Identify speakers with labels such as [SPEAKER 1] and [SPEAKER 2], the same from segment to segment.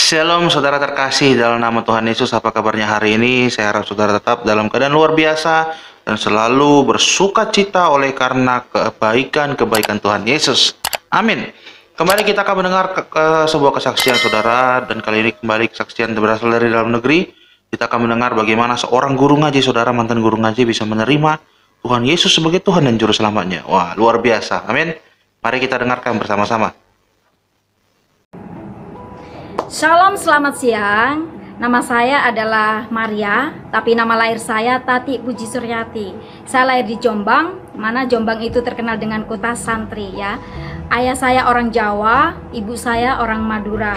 [SPEAKER 1] Shalom saudara terkasih dalam nama Tuhan Yesus. Apa kabarnya hari ini? Saya harap saudara tetap dalam keadaan luar biasa dan selalu bersuka cita oleh karena kebaikan Tuhan Yesus. Amin. Kembali kita akan mendengar sebuah kesaksian saudara, dan kali ini kembali kesaksian berasal dari dalam negeri. Kita akan mendengar bagaimana seorang guru ngaji saudara, mantan guru ngaji, bisa menerima Tuhan Yesus sebagai Tuhan dan Juru Selamatnya. Wah, luar biasa. Amin. Mari kita dengarkan bersama-sama.
[SPEAKER 2] Shalom, selamat siang. Nama saya adalah Maria, tapi nama lahir saya Tati Puji Suryati. Saya lahir di Jombang, mana Jombang itu terkenal dengan kota santri ya. Ayah saya orang Jawa, ibu saya orang Madura.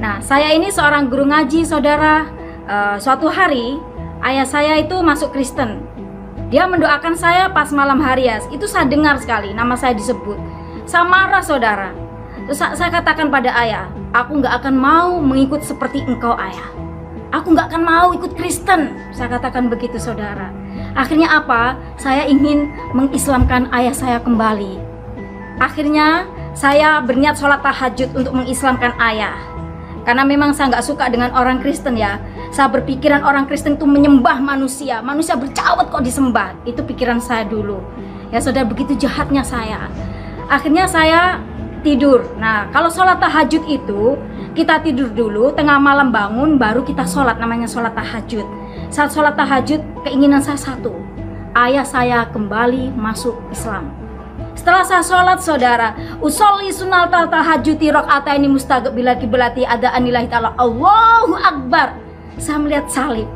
[SPEAKER 2] Nah, saya ini seorang guru ngaji saudara. Suatu hari ayah saya itu masuk Kristen. Dia mendoakan saya pas malam hari ya. Itu saya dengar sekali nama saya disebut. Saya marah saudara. Terus saya katakan pada ayah, aku nggak akan mau mengikut seperti engkau ayah. Aku nggak akan mau ikut Kristen. Saya katakan begitu saudara. Akhirnya apa? Saya ingin mengislamkan ayah saya kembali. Akhirnya saya berniat sholat tahajud untuk mengislamkan ayah. Karena memang saya nggak suka dengan orang Kristen ya. Saya berpikiran orang Kristen itu menyembah manusia. Manusia bercawat kok disembah. Itu pikiran saya dulu. Ya saudara, begitu jahatnya saya. Akhirnya saya tidur. Nah, kalau sholat tahajud itu kita tidur dulu, tengah malam bangun, baru kita sholat, namanya sholat tahajud. Saat sholat tahajud, keinginan saya satu, ayah saya kembali masuk Islam. Setelah saya sholat saudara, usolli sunatal tahajuti rakaataini mustaqbilal kiblati ada anillahi ta'ala, Allahu Akbar. Saya melihat salib.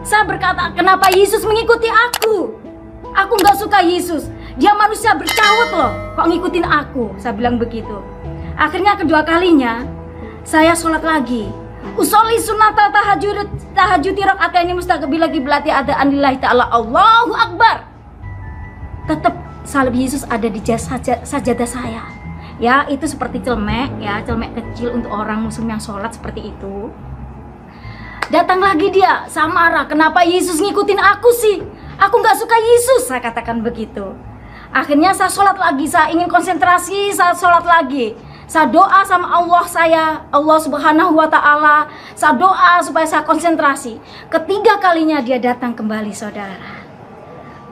[SPEAKER 2] Saya berkata, kenapa Yesus mengikuti aku? Aku nggak suka Yesus. Dia manusia bercawat loh, kok ngikutin aku? Saya bilang begitu. Akhirnya kedua kalinya saya sholat lagi. Usolli sunatal tahajuti rakaataini mustaqbilal kiblati ada anillahi ta'ala, Allahu Akbar. Tetap salib Yesus ada di sajadah saya. Ya, itu seperti celemek ya, celemek kecil untuk orang muslim yang sholat seperti itu. Datang lagi dia, saya marah, kenapa Yesus ngikutin aku sih? Aku nggak suka Yesus, saya katakan begitu. Akhirnya saya sholat lagi, saya ingin konsentrasi, saya sholat lagi. Saya doa sama Allah saya, Allah Subhanahu wa Ta'ala. Saya doa supaya saya konsentrasi. Ketiga kalinya dia datang kembali saudara.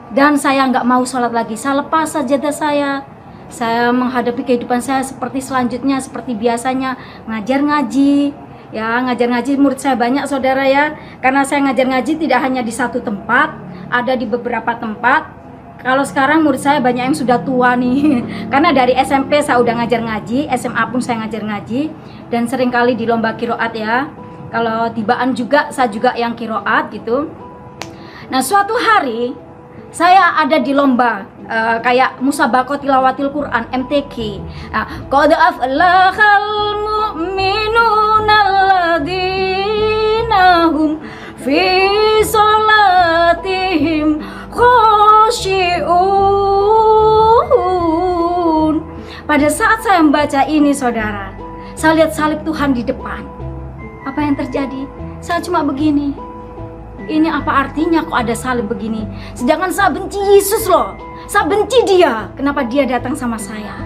[SPEAKER 2] Dan saya nggak mau sholat lagi, saya lepas sajadah saya. Saya menghadapi kehidupan saya seperti selanjutnya, seperti biasanya, ngajar ngaji. Ya, ngajar ngaji murid saya banyak saudara ya. Karena saya ngajar ngaji tidak hanya di satu tempat, ada di beberapa tempat. Kalau sekarang murid saya banyak yang sudah tua nih. Karena dari SMP saya udah ngajar ngaji, SMA pun saya ngajar ngaji, dan seringkali di lomba kiroat ya. Kalau tibaan juga saya juga yang kiroat gitu. Nah, suatu hari saya ada di lomba kayak musabaqah tilawatil Quran MTQ. Qad aflahal mu'minuna alladzina hum fi sholatihim khosyi'un. Pada saat saya membaca ini saudara, saya lihat salib Tuhan di depan. Apa yang terjadi? Saya cuma begini, ini apa artinya kok ada salib begini? Sedangkan saya benci Yesus loh. Saya benci dia. Kenapa dia datang sama saya?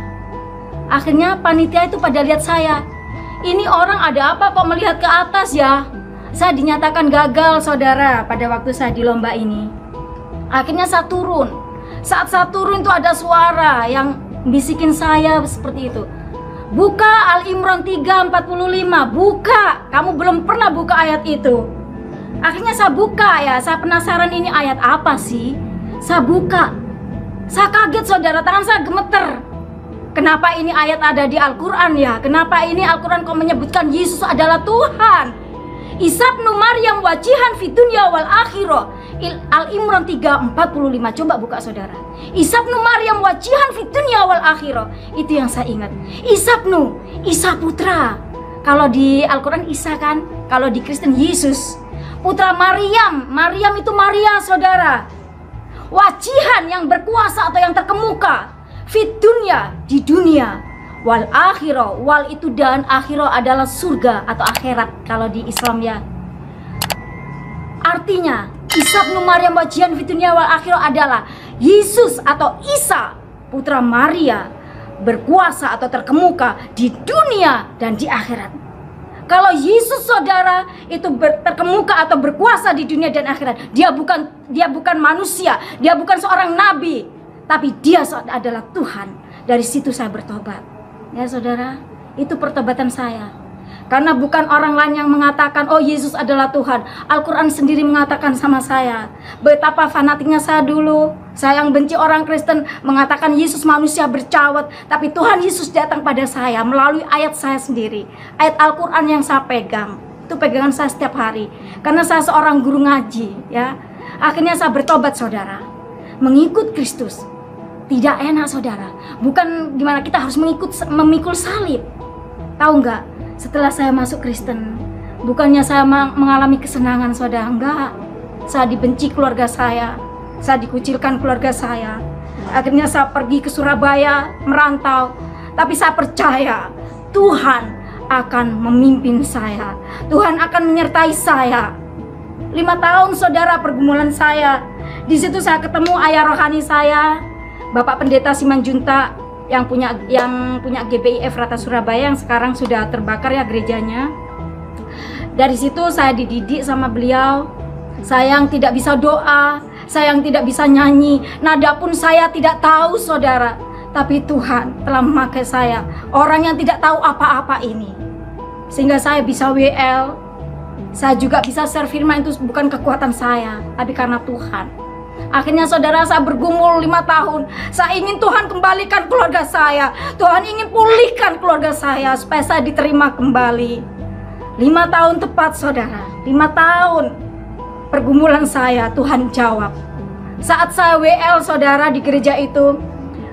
[SPEAKER 2] Akhirnya panitia itu pada lihat saya. Ini orang ada apa kok melihat ke atas ya? Saya dinyatakan gagal saudara pada waktu saya di lomba ini. Akhirnya saya turun. Saat saya turun itu ada suara yang bisikin saya seperti itu. Buka Al-Imran 3:45. Buka. Kamu belum pernah buka ayat itu. Akhirnya saya buka ya, saya penasaran ini ayat apa sih? Saya buka. Saya kaget saudara, tangan saya gemeter. Kenapa ini ayat ada di Al-Quran ya? Kenapa ini Al-Quran kok menyebutkan Yesus adalah Tuhan? Isa ibnu Maryam wajihan fid dunya wal akhirah. Al-Imran 3:45. Coba buka saudara. Isa ibnu Maryam wajihan fid dunya wal akhirah. Itu yang saya ingat. Isa putra. Kalau di Al-Quran Isa kan, kalau di Kristen Yesus. Putra Maryam, Maryam itu Maria saudara. Wajihan yang berkuasa atau yang terkemuka. Fit dunya, di dunia. Wal akhirah, wal itu dan akhirah adalah surga atau akhirat kalau di Islam ya. Artinya Isa ibnu Maryam wajihan fit dunya wal akhirah adalah Yesus atau Isa putra Maria berkuasa atau terkemuka di dunia dan di akhirat. Kalau Yesus saudara itu terkemuka atau berkuasa di dunia dan akhirat, dia bukan manusia, dia bukan seorang nabi, tapi dia adalah Tuhan. Dari situ saya bertobat. Ya saudara, itu pertobatan saya. Karena bukan orang lain yang mengatakan, oh Yesus adalah Tuhan. Al-Quran sendiri mengatakan sama saya. Betapa fanatiknya saya dulu. Saya yang benci orang Kristen mengatakan Yesus manusia bercawat. Tapi Tuhan Yesus datang pada saya melalui ayat saya sendiri. Ayat Al-Quran yang saya pegang. Itu pegangan saya setiap hari. Karena saya seorang guru ngaji. Ya. Akhirnya saya bertobat saudara. Mengikut Kristus. Tidak enak saudara. Bukan gimana kita harus memikul salib. Tahu nggak? Setelah saya masuk Kristen, bukannya saya mengalami kesenangan saudara, enggak. Saya dibenci keluarga saya dikucilkan keluarga saya. Akhirnya saya pergi ke Surabaya, merantau. Tapi saya percaya Tuhan akan memimpin saya. Tuhan akan menyertai saya. 5 tahun saudara pergumulan saya. Di situ saya ketemu ayah rohani saya, Bapak Pendeta Simanjuntak, yang punya GBI Efrata Surabaya, yang sekarang sudah terbakar ya gerejanya. Dari situ saya dididik sama beliau. Saya yang tidak bisa doa, saya yang tidak bisa nyanyi, nada pun saya tidak tahu saudara. Tapi Tuhan telah memakai saya, orang yang tidak tahu apa-apa ini, sehingga saya bisa WL. Saya juga bisa share firman, itu bukan kekuatan saya, tapi karena Tuhan. Akhirnya saudara, saya bergumul 5 tahun. Saya ingin Tuhan kembalikan keluarga saya. Tuhan ingin pulihkan keluarga saya supaya saya diterima kembali. 5 tahun tepat saudara. 5 tahun pergumulan saya, Tuhan jawab. Saat saya WL saudara di gereja itu,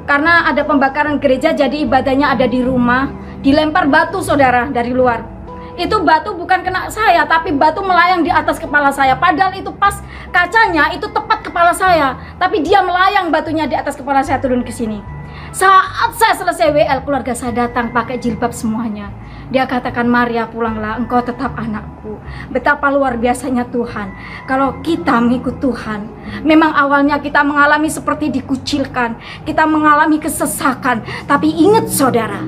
[SPEAKER 2] karena ada pembakaran gereja, jadi ibadahnya ada di rumah. Dilempar batu saudara dari luar. Itu batu bukan kena saya, tapi batu melayang di atas kepala saya. Padahal itu pas kacanya itu tepat kepala saya, tapi dia melayang batunya di atas kepala saya turun ke sini. Saat saya selesai WL, keluarga saya datang pakai jilbab semuanya. Dia katakan, Maria pulanglah, engkau tetap anakku. Betapa luar biasanya Tuhan. Kalau kita mengikut Tuhan, memang awalnya kita mengalami seperti dikucilkan, kita mengalami kesesakan. Tapi ingat saudara,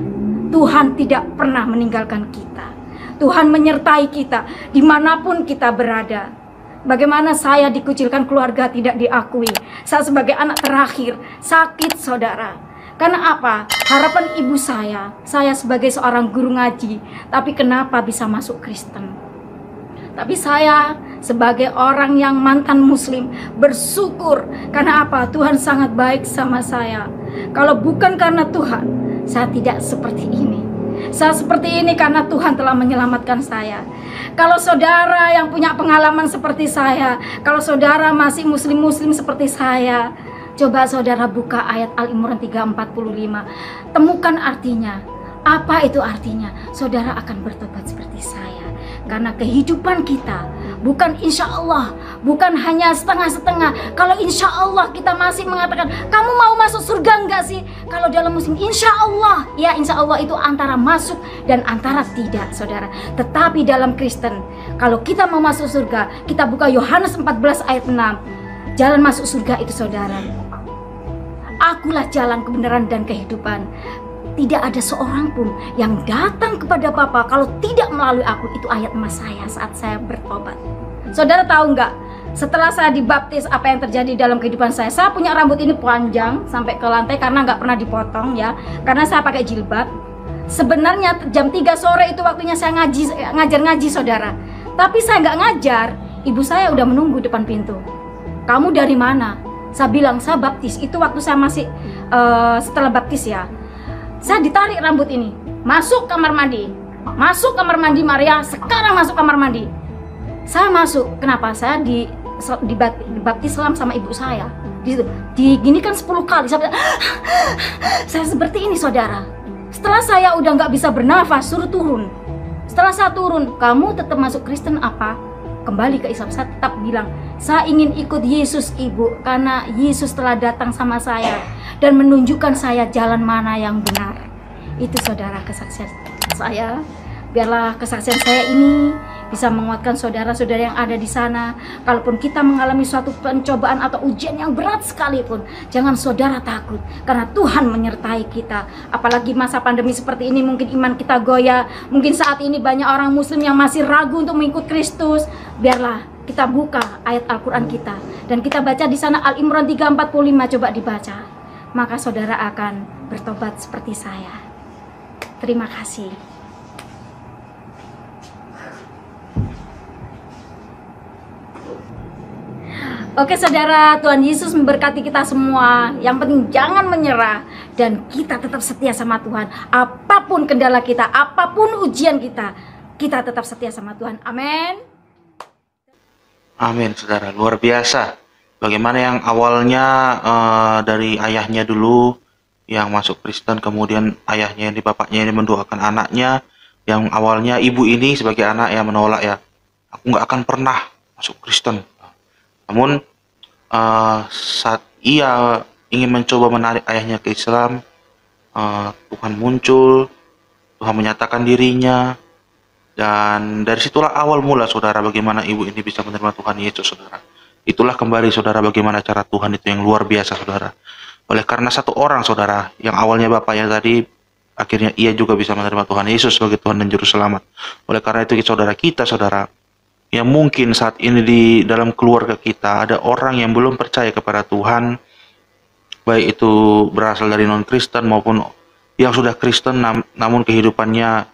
[SPEAKER 2] Tuhan tidak pernah meninggalkan kita. Tuhan menyertai kita dimanapun kita berada. Bagaimana saya dikucilkan, keluarga tidak diakui. Saya sebagai anak terakhir sakit saudara. Karena apa? Harapan ibu saya sebagai seorang guru ngaji, tapi kenapa bisa masuk Kristen? Tapi saya sebagai orang yang mantan muslim bersyukur. Karena apa? Tuhan sangat baik sama saya. Kalau bukan karena Tuhan, saya tidak seperti ini. Saya seperti ini karena Tuhan telah menyelamatkan saya. Kalau saudara yang punya pengalaman seperti saya, kalau saudara masih muslim-muslim seperti saya, coba saudara buka ayat Al-Imran 3:45. Temukan artinya. Apa itu artinya? Saudara akan bertobat seperti saya. Karena kehidupan kita bukan insya Allah, bukan hanya setengah-setengah. Kalau insya Allah kita masih mengatakan, kamu mau masuk surga enggak sih? Kalau dalam muslim insya Allah, ya insya Allah itu antara masuk dan antara tidak saudara. Tetapi dalam Kristen, kalau kita mau masuk surga, kita buka Yohanes 14 ayat 6. Jalan masuk surga itu saudara, akulah jalan kebenaran dan kehidupan. Tidak ada seorang pun yang datang kepada Bapa kalau tidak melalui aku. Itu ayat emas saya saat saya bertobat. Saudara tahu nggak? Setelah saya dibaptis, apa yang terjadi dalam kehidupan saya? Saya punya rambut ini panjang sampai ke lantai karena nggak pernah dipotong ya. Karena saya pakai jilbab. Sebenarnya jam 3 sore itu waktunya saya ngajar ngaji saudara. Tapi saya nggak ngajar. Ibu saya udah menunggu depan pintu. Kamu dari mana? Saya bilang saya baptis. Itu waktu saya masih setelah baptis ya. Saya ditarik rambut ini, masuk kamar mandi. Masuk kamar mandi Maria, sekarang masuk kamar mandi. Saya masuk, kenapa? Saya dibaptis sama ibu saya. Diginikan 10 kali. Saya seperti ini saudara. Setelah saya udah nggak bisa bernafas, suruh turun. Setelah saya turun, kamu tetap masuk Kristen apa? Kembali ke Islam. Saya tetap bilang, saya ingin ikut Yesus ibu, karena Yesus telah datang sama saya dan menunjukkan saya jalan mana yang benar. Itu saudara kesaksian saya. Biarlah kesaksian saya ini bisa menguatkan saudara-saudara yang ada di sana. Kalaupun kita mengalami suatu pencobaan atau ujian yang berat sekalipun, jangan saudara takut, karena Tuhan menyertai kita. Apalagi masa pandemi seperti ini, mungkin iman kita goyah, mungkin saat ini banyak orang muslim yang masih ragu untuk mengikut Kristus. Biarlah kita buka ayat Al-Quran kita, dan kita baca di sana Al-Imran 3:45, coba dibaca. Maka saudara akan bertobat seperti saya. Terima kasih. Oke saudara, Tuhan Yesus memberkati kita semua. Yang penting jangan menyerah, dan kita tetap setia sama Tuhan. Apapun kendala kita, apapun ujian kita, kita tetap setia sama Tuhan. Amin.
[SPEAKER 1] Amin, saudara. Luar biasa. Bagaimana yang awalnya dari ayahnya dulu yang masuk Kristen, kemudian ayahnya ini, bapaknya ini mendoakan anaknya. Yang awalnya ibu ini sebagai anak yang menolak, ya, aku nggak akan pernah masuk Kristen. Namun saat ia ingin mencoba menarik ayahnya ke Islam, Tuhan muncul, Tuhan menyatakan dirinya, dan dari situlah awal mula, saudara, bagaimana ibu ini bisa menerima Tuhan Yesus, saudara. Itulah kembali, saudara, bagaimana cara Tuhan itu yang luar biasa, saudara. Oleh karena satu orang, saudara, yang awalnya bapaknya tadi, akhirnya ia juga bisa menerima Tuhan Yesus sebagai Tuhan dan Juru Selamat. Oleh karena itu, saudara, yang mungkin saat ini di dalam keluarga kita ada orang yang belum percaya kepada Tuhan, baik itu berasal dari non-Kristen maupun yang sudah Kristen namun kehidupannya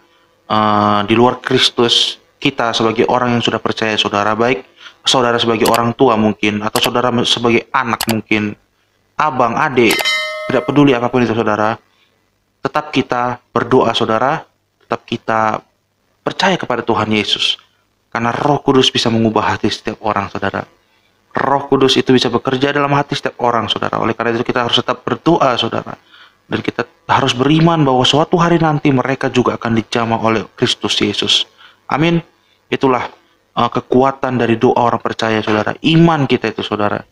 [SPEAKER 1] di luar Kristus. Kita sebagai orang yang sudah percaya, saudara, baik saudara sebagai orang tua mungkin, atau saudara sebagai anak mungkin, abang, adik, tidak peduli apapun itu, saudara, tetap kita berdoa, saudara, tetap kita percaya kepada Tuhan Yesus. Karena Roh Kudus bisa mengubah hati setiap orang, saudara. Roh Kudus itu bisa bekerja dalam hati setiap orang, saudara. Oleh karena itu kita harus tetap berdoa, saudara. Dan kita harus beriman bahwa suatu hari nanti mereka juga akan dijamah oleh Kristus Yesus. Amin. Itulah kekuatan dari doa orang percaya, saudara. Iman kita itu, saudara.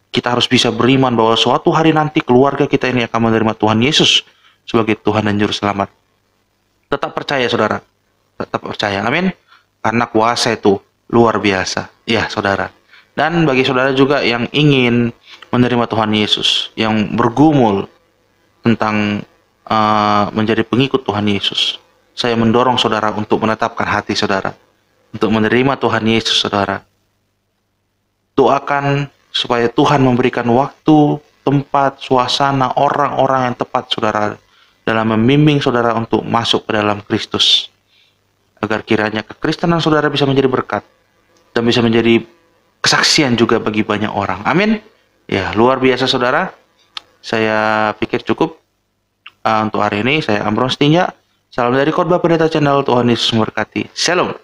[SPEAKER 1] Kita harus bisa beriman bahwa suatu hari nanti keluarga kita ini akan menerima Tuhan Yesus sebagai Tuhan dan Juru Selamat. Tetap percaya, saudara. Tetap percaya. Amin. Karena kuasa itu luar biasa, ya, saudara. Dan bagi saudara juga yang ingin menerima Tuhan Yesus, yang bergumul tentang menjadi pengikut Tuhan Yesus, saya mendorong saudara untuk menetapkan hati saudara, untuk menerima Tuhan Yesus, saudara. Doakan supaya Tuhan memberikan waktu, tempat, suasana, orang-orang yang tepat, saudara, dalam membimbing saudara untuk masuk ke dalam Kristus. Agar kiranya kekristenan saudara bisa menjadi berkat dan bisa menjadi kesaksian juga bagi banyak orang. Amin. Ya, luar biasa, saudara. Saya pikir cukup untuk hari ini. Saya Amron Setinja. Salam dari Khotbah Pendeta Channel. Tuhan Yesus memberkati. Shalom.